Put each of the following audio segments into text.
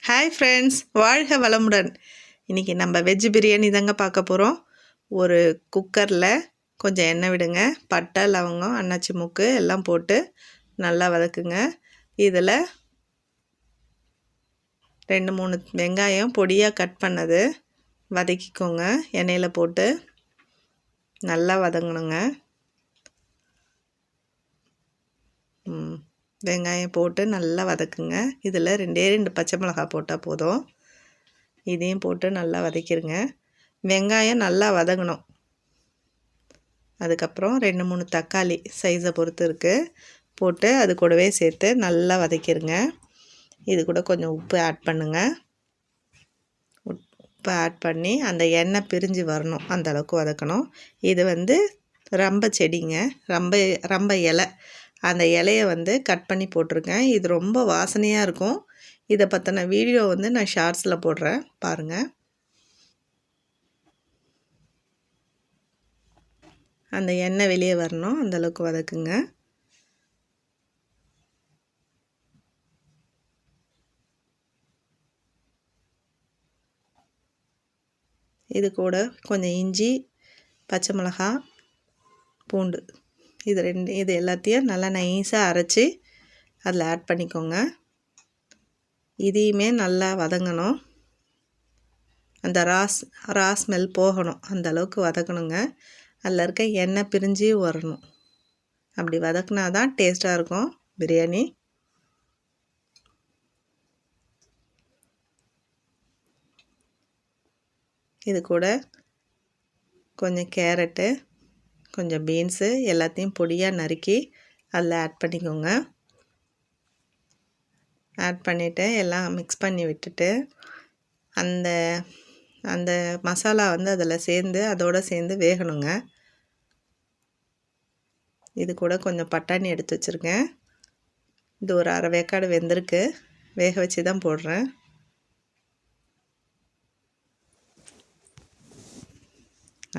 Hi friends, வாழ்க வளமுடன். இன்றைக்கி நம்ம வெஜ் பிரியாணி தாங்க பார்க்க போகிறோம். ஒரு குக்கரில் கொஞ்சம் எண்ணெய் விடுங்க. பட்டை, லவங்கம், அன்னாச்சி மூக்கு எல்லாம் போட்டு நல்லா வதக்குங்க. இதில் 2-3 வெங்காயம் பொடியாக கட் பண்ணது வதக்கிக்கோங்க. எண்ணெயில் போட்டு நல்லா வதங்கணுங்க. வெங்காயம் போட்டு நல்லா வதக்குங்க. இதில் 2 பச்சை மிளகாய் போட்டால் போதும். இதையும் போட்டு நல்லா வதக்கிடுங்க. வெங்காயம் நல்லா வதங்கணும். அதுக்கப்புறம் 2-3 தக்காளி சைஸை பொறுத்து இருக்குது போட்டு அது கூடவே சேர்த்து நல்லா வதக்கிடுங்க. இது கூட கொஞ்சம் உப்பு ஆட் பண்ணுங்கள். உப்பு ஆட் பண்ணி அந்த எண்ணெய் பிரிஞ்சு வரணும், அந்த அளவுக்கு வதக்கணும். இது ரம்ப செடிங்க, ரம்ப இலை. அந்த இலையை கட் பண்ணி போட்டிருக்கேன். இது ரொம்ப வாசனையாக இருக்கும். இதை பற்றின வீடியோ நான் ஷார்ட்ஸில் போடுறேன், பாருங்கள். அந்த எண்ணெய் வெளியே வரணும், அந்தளவுக்கு வதக்குங்க. இது கூட கொஞ்சம் இஞ்சி, பச்சை மிளகாய், பூண்டு இது எல்லாத்தையும் நல்லா நைஸாக அரைச்சி அதில் ஆட் பண்ணிக்கோங்க. இதையுமே நல்லா வதங்கணும். அந்த ரா ஸ்மெல் போகணும், அந்த அளவுக்கு வதக்கணுங்க. அதில் இருக்க எண்ணெய் பிரிஞ்சு வரணும். அப்படி வதக்குனா தான் டேஸ்ட்டாக இருக்கும் பிரியாணி. இது கூட கொஞ்சம் கேரட்டு, கொஞ்சம் பீன்ஸு எல்லாத்தையும் பொடியாக நறுக்கி அதில் ஆட் பண்ணிக்கோங்க. ஆட் பண்ணிவிட்டு எல்லாம் மிக்ஸ் பண்ணி விட்டுட்டு அந்த அந்த மசாலா அதில் சேர்ந்து அதோடு சேர்ந்து வேகணுங்க. இது கூட கொஞ்சம் பட்டாணி எடுத்து வச்சுருக்கேன். இது ஒரு அரை வேக்காடு வெந்திருக்கு, வேக வச்சு தான் போடுறேன்.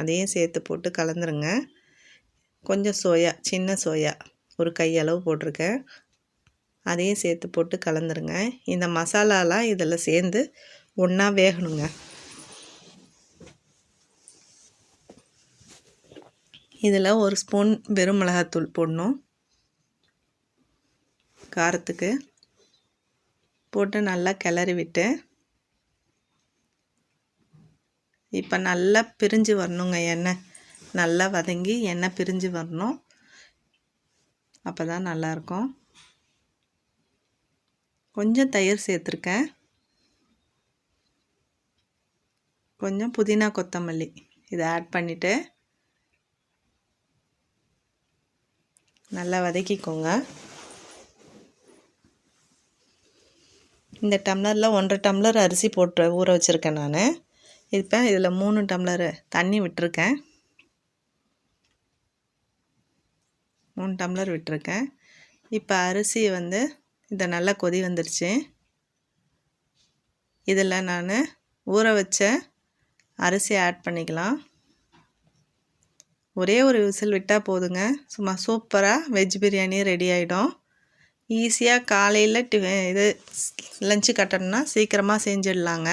அதையும் சேர்த்து போட்டு கலந்துருங்க. கொஞ்சம் சோயா, சின்ன சோயா ஒரு கையளவு போட்டிருக்கேன், அதையும் சேர்த்து போட்டு கலந்துருங்க. இந்த மசாலாலாம் இதில் சேர்ந்து ஒன்றா வேகணுங்க. இதில் 1 ஸ்பூன் வெறும் மிளகாத்தூள் போடணும், காரத்துக்கு. போட்டு நல்லா கிளறி விட்டு இப்போ நல்லா பிரிஞ்சு வரணுங்க. எண்ணெய் நல்லா வதங்கி எண்ணெய் பிரிஞ்சு வரணும், அப்போ தான் நல்லாயிருக்கும். கொஞ்சம் தயிர் சேர்த்துருக்கேன், கொஞ்சம் புதினா கொத்தமல்லி இதை ஆட் பண்ணிவிட்டு நல்லா வதக்கிக்கோங்க. இந்த டம்ளரில் 1.5 டம்ளர் அரிசி போட்டு ஊற வச்சுருக்கேன் நான். இப்போ இதில் 3 டம்ளர் தண்ணி விட்டுருக்கேன். 3 டம்ளர் விட்டுருக்கேன். இப்போ அரிசி இதை நல்லா கொதி வந்துருச்சு. இதில் நான் ஊற வச்ச அரிசி ஆட் பண்ணிக்கலாம். ஒரே ஒரு விசில் விட்டால் போதுங்க, சும்மா சூப்பராக வெஜ் பிரியாணி ரெடி ஆகிடும். ஈஸியாக காலையில் லஞ்சு கட்டணும்னா சீக்கிரமாக செஞ்சிடலாங்க.